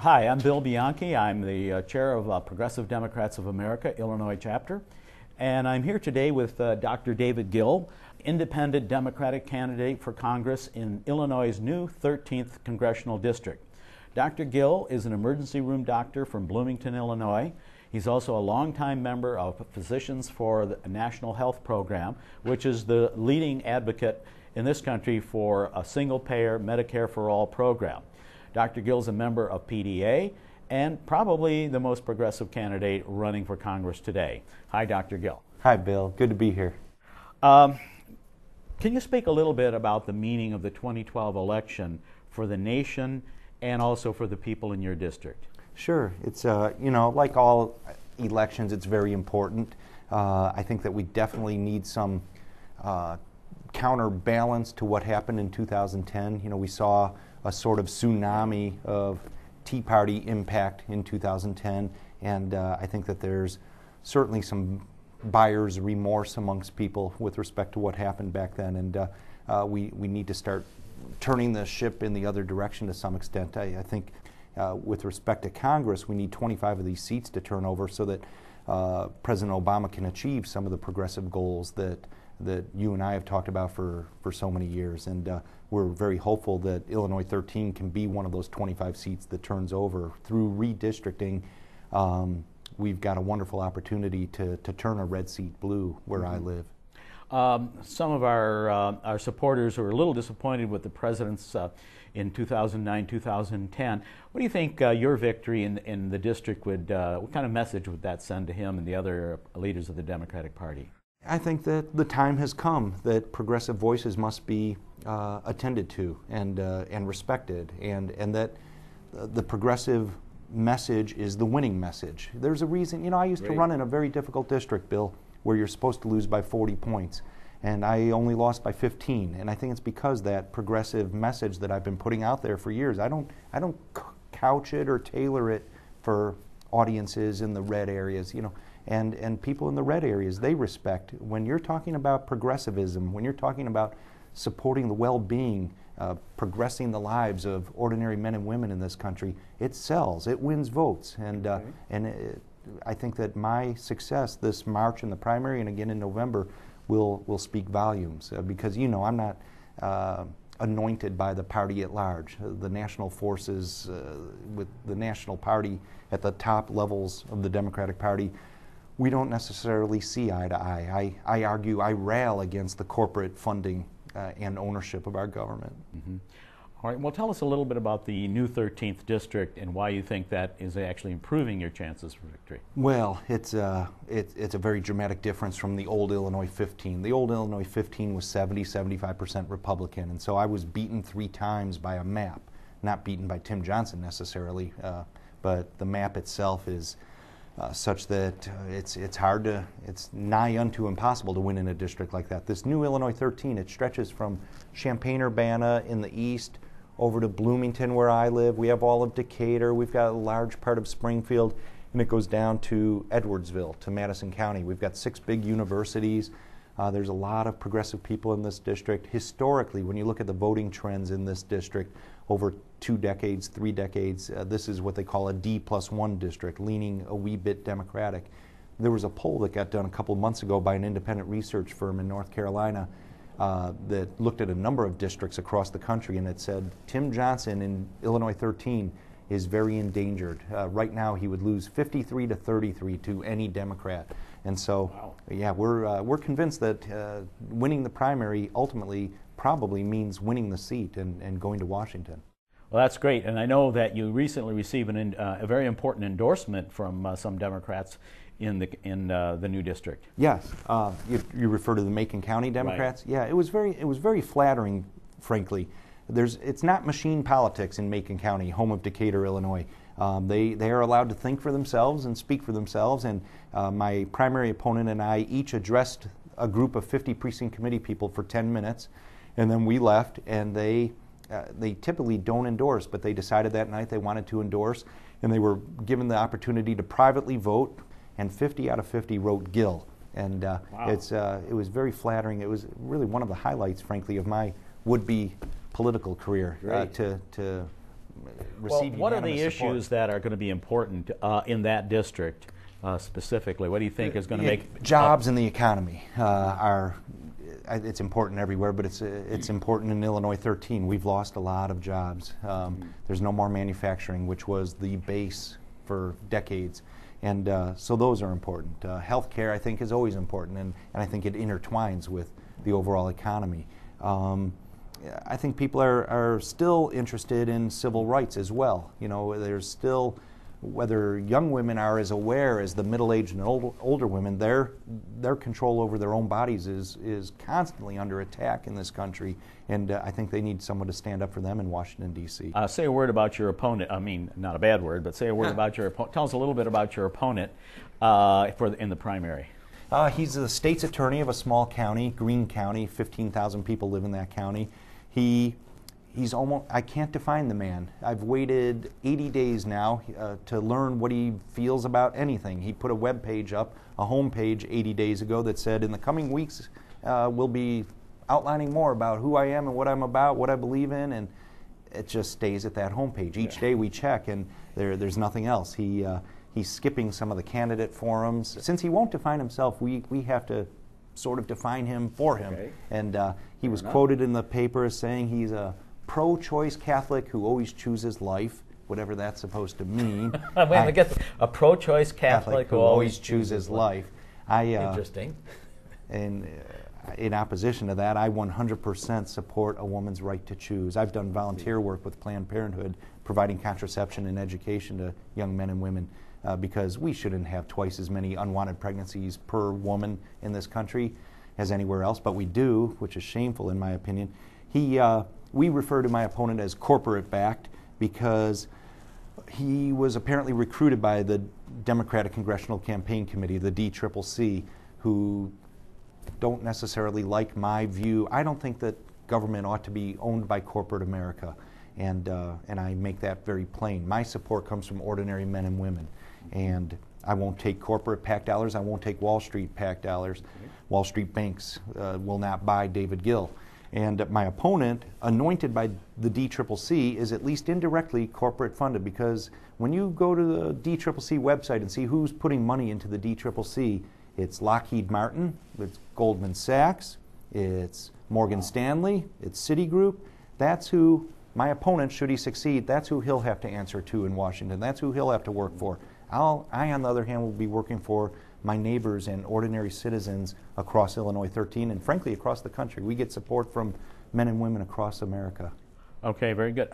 Hi, I'm Bill Bianchi. I'm the chair of Progressive Democrats of America, Illinois chapter. And I'm here today with Dr. David Gill, independent Democratic candidate for Congress in Illinois' new 13th Congressional District. Dr. Gill is an emergency room doctor from Bloomington, Illinois. He's also a longtime member of Physicians for the National Health Program, which is the leading advocate in this country for a single-payer Medicare for All program. Dr. Gill is a member of PDA and probably the most progressive candidate running for Congress today. Hi, Dr. Gill. Hi, Bill. Good to be here. Can you speak a little bit about the meaning of the 2012 election for the nation and also for the people in your district? Sure. It's, like all elections, it's very important. I think that we definitely need some counterbalance to what happened in 2010. We saw a sort of tsunami of Tea Party impact in 2010, and I think that there's certainly some buyer's remorse amongst people with respect to what happened back then, and we need to start turning the ship in the other direction to some extent. I think with respect to Congress, we need 25 of these seats to turn over so that President Obama can achieve some of the progressive goals that you and I have talked about for so many years, and we're very hopeful that Illinois 13 can be one of those 25 seats that turns over. Through redistricting, we've got a wonderful opportunity to turn a red seat blue where I live. Some of our supporters were a little disappointed with the president's in 2009, 2010. What do you think your victory in the district would, what kind of message would that send to him and the other leaders of the Democratic Party? I think that the time has come that progressive voices must be attended to and respected, and that the progressive message is the winning message. There's a reason, I used to run in a very difficult district, Bill, where you're supposed to lose by 40 points, and I only lost by 15, and I think it's because that progressive message that I've been putting out there for years, I don't couch it or tailor it for audiences in the red areas, and people in the red areas, they respect. When you're talking about progressivism, when you're talking about supporting the well-being, progressing the lives of ordinary men and women in this country, it sells, it wins votes, and I think that my success this March in the primary and again in November will speak volumes, because I'm not anointed by the party at large. The national forces with the national party at the top levels of the Democratic Party, we don't necessarily see eye to eye. I argue, I rail against the corporate funding and ownership of our government. Mm-hmm. All right, well, tell us a little bit about the new 13th district and why you think that is actually improving your chances for victory. Well, it's a very dramatic difference from the old Illinois 15. The old Illinois 15 was 70-75% Republican, and so I was beaten 3 times by a map. Not beaten by Tim Johnson necessarily, but the map itself is such that it's nigh unto impossible to win in a district like that. This new Illinois 13, it stretches from Champaign-Urbana in the east over to Bloomington where I live. We have all of Decatur, we've got a large part of Springfield, and it goes down to Edwardsville, to Madison County. We've got 6 big universities. There's a lot of progressive people in this district. Historically, when you look at the voting trends in this district over 2 decades, 3 decades, this is what they call a D+1 district, leaning a wee bit Democratic. There was a poll that got done a couple months ago by an independent research firm in North Carolina that looked at a number of districts across the country, and it said Tim Johnson in Illinois 13 is very endangered. Right now he would lose 53-33 to any Democrat. And so, wow. Yeah, we're convinced that winning the primary ultimately probably means winning the seat and going to Washington. Well, that's great, and I know that you recently received a very important endorsement from some Democrats in the new district. Yes, you refer to the Macon County Democrats. Right. Yeah, it was very flattering, frankly. It's not machine politics in Macon County, home of Decatur, Illinois. They are allowed to think for themselves and speak for themselves, and my primary opponent and I each addressed a group of 50 precinct committee people for 10 minutes, and then we left, and they typically don't endorse, but they decided that night they wanted to endorse, and they were given the opportunity to privately vote, and 50 out of 50 wrote Gill. And wow. It was very flattering. It was really one of the highlights, frankly, of my would-be political career, to receive what are the unanimous support. issues that are going to be important in that district specifically? What do you think is going to make jobs and the economy are? It's important everywhere, but it's important in Illinois 13. We've lost a lot of jobs. There's no more manufacturing, which was the base for decades. And so those are important. Healthcare, I think, is always important, and I think it intertwines with the overall economy. I think people are still interested in civil rights as well. You know, there's still, whether young women are as aware as the middle-aged and older women, their control over their own bodies is constantly under attack in this country, and I think they need someone to stand up for them in Washington, D.C. Say a word about your opponent. I mean, not a bad word, but say a word about your opponent. Tell us a little bit about your opponent in the primary. He's the state's attorney of a small county, Greene County. 15,000 people live in that county. He's almost, I can't define the man. I've waited 80 days now to learn what he feels about anything. He put a web page up, a home page 80 days ago that said, in the coming weeks, we'll be outlining more about who I am and what I'm about, what I believe in, and it just stays at that home page. Each day we check, and there's nothing else. He's skipping some of the candidate forums. Since he won't define himself, we have to sort of define him for him. Okay. And he was quoted in the paper as saying he's a pro-choice Catholic who always chooses life, whatever that's supposed to mean. A pro-choice Catholic who always chooses life. Interesting. And in opposition to that, I 100% support a woman's right to choose. I've done volunteer work with Planned Parenthood, providing contraception and education to young men and women, because we shouldn't have twice as many unwanted pregnancies per woman in this country as anywhere else, but we do, which is shameful in my opinion. We refer to my opponent as corporate-backed because he was apparently recruited by the Democratic Congressional Campaign Committee, the DCCC, who don't necessarily like my view. I don't think that government ought to be owned by corporate America, and I make that very plain. My support comes from ordinary men and women, and I won't take corporate PAC dollars. I won't take Wall Street PAC dollars. Wall Street banks will not buy David Gill. And my opponent, anointed by the DCCC, is at least indirectly corporate funded, because when you go to the DCCC website and see who's putting money into the DCCC, it's Lockheed Martin, it's Goldman Sachs, it's Morgan Stanley, it's Citigroup. That's who my opponent, should he succeed, that's who he'll have to answer to in Washington. That's who he'll have to work for. I, on the other hand, will be working for my neighbors and ordinary citizens across Illinois 13 and frankly across the country. We get support from men and women across America. Okay, very good.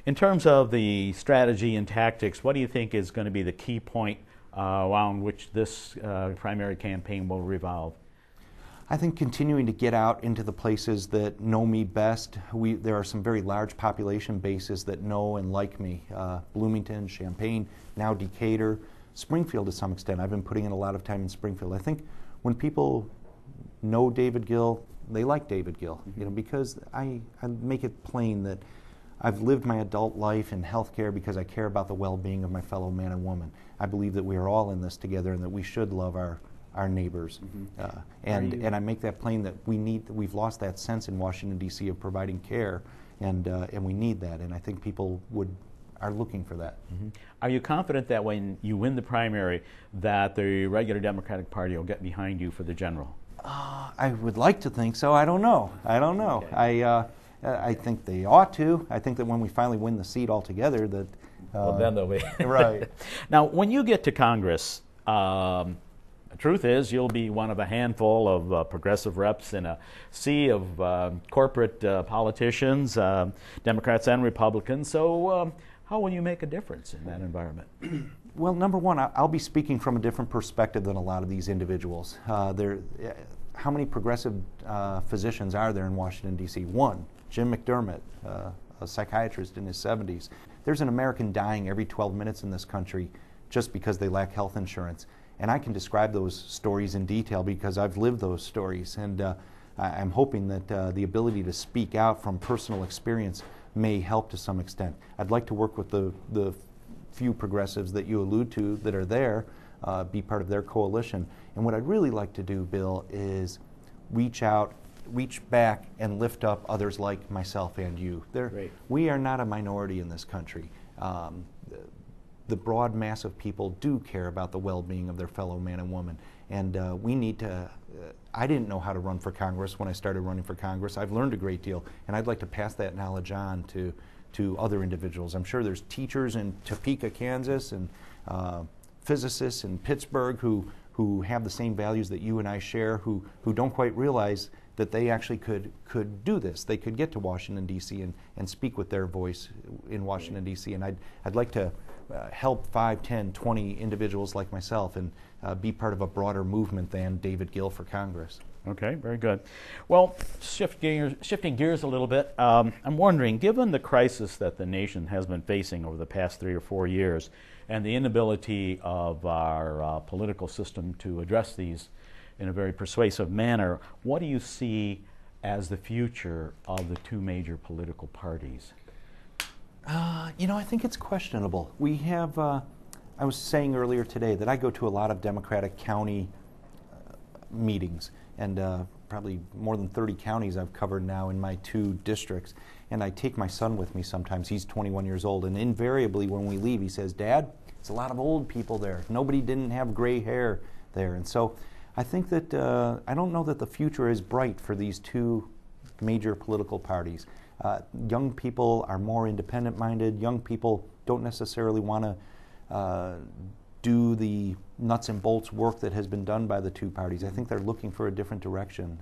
In terms of the strategy and tactics, what do you think is going to be the key point around which this primary campaign will revolve? I think continuing to get out into the places that know me best. There are some very large population bases that know and like me. Bloomington, Champaign, now Decatur, Springfield to some extent. I've been putting in a lot of time in Springfield. I think when people know David Gill, they like David Gill, you know, because I make it plain that I've lived my adult life in healthcare because I care about the well-being of my fellow man and woman. I believe that we are all in this together and that we should love our neighbors. And I make that plain that we've lost that sense in Washington, D.C. of providing care, and we need that, and I think people are looking for that. Are you confident that when you win the primary that the regular Democratic Party will get behind you for the general? I would like to think so. I don't know. Okay. I think they ought to. I think that when we finally win the seat altogether, that well, then they'll be right. Now, when you get to Congress, the truth is you'll be one of a handful of progressive reps in a sea of corporate politicians, Democrats and Republicans. So how will you make a difference in that environment? Well, number one, I'll be speaking from a different perspective than a lot of these individuals. How many progressive physicians are there in Washington, D.C.? One, Jim McDermott, a psychiatrist in his 70s. There's an American dying every 12 minutes in this country just because they lack health insurance. And I can describe those stories in detail because I've lived those stories. And I'm hoping that the ability to speak out from personal experience may help to some extent. I'd like to work with the few progressives that you allude to that are there, be part of their coalition. And what I'd really like to do, Bill, is reach out reach back and lift up others like myself and you. Great. We are not a minority in this country. The broad mass of people do care about the well-being of their fellow man and woman, and we need to. I didn't know how to run for Congress when I started running for Congress. I've learned a great deal, and I'd like to pass that knowledge on to other individuals. I'm sure there's teachers in Topeka, Kansas, and physicists in Pittsburgh who have the same values that you and I share, who don't quite realize that they actually could do this. They could get to Washington, D.C. and speak with their voice in Washington, D.C. And I'd like to help 5, 10, 20 individuals like myself and be part of a broader movement than David Gill for Congress. Okay, very good. Well, shifting gears a little bit, I'm wondering, given the crisis that the nation has been facing over the past 3 or 4 years and the inability of our political system to address these in a very persuasive manner, what do you see as the future of the two major political parties? I think it's questionable. We have, I was saying earlier today that I go to a lot of Democratic county meetings, and probably more than 30 counties I've covered now in my 2 districts. And I take my son with me sometimes. He's 21 years old, and invariably when we leave, he says, "Dad, it's a lot of old people there. Nobody didn't have gray hair there." And so I think that, I don't know that the future is bright for these 2 major political parties. Young people are more independent-minded. Young people don't necessarily want to do the nuts and bolts work that has been done by the 2 parties. I think they're looking for a different direction.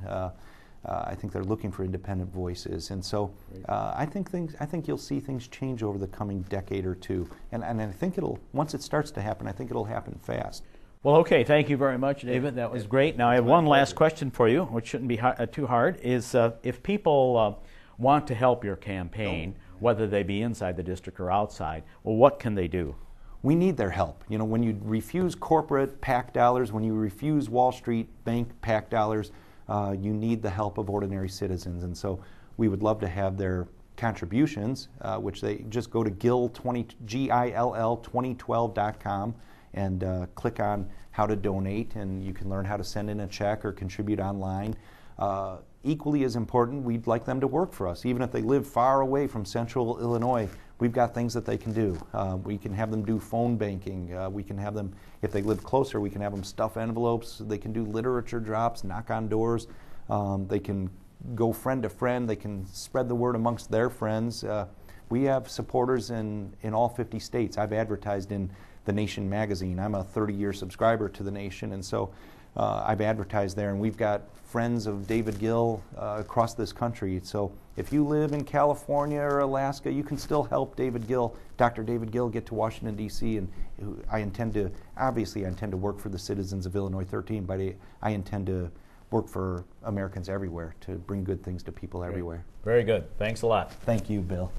I think they're looking for independent voices, and so I think you'll see things change over the coming decade or 2. And I think once it starts to happen, I think it'll happen fast. Well, okay, thank you very much, David. That was great. Now I have one last question for you, which shouldn't be too hard, is if people want to help your campaign, whether they be inside the district or outside, well, what can they do? We need their help. You know, when you refuse corporate PAC dollars, when you refuse Wall Street bank PAC dollars, you need the help of ordinary citizens. And so we would love to have their contributions, which they just go to Gill 2012.com and click on how to donate, and you can learn how to send in a check or contribute online. Equally as important, we'd like them to work for us. Even if they live far away from central Illinois, we've got things that they can do. We can have them do phone banking. We can have them, if they live closer, we can have them stuff envelopes. They can do literature drops, knock on doors. They can go friend to friend. They can spread the word amongst their friends. We have supporters in all 50 states. I've advertised in The Nation magazine. I'm a 30-year subscriber to The Nation, and so I've advertised there, and we've got friends of David Gill across this country. So if you live in California or Alaska, you can still help David Gill, Dr. David Gill, get to Washington, D.C. And I intend to work for the citizens of Illinois 13, but I intend to work for Americans everywhere to bring good things to people everywhere. Very good. Thanks a lot. Thank you, Bill.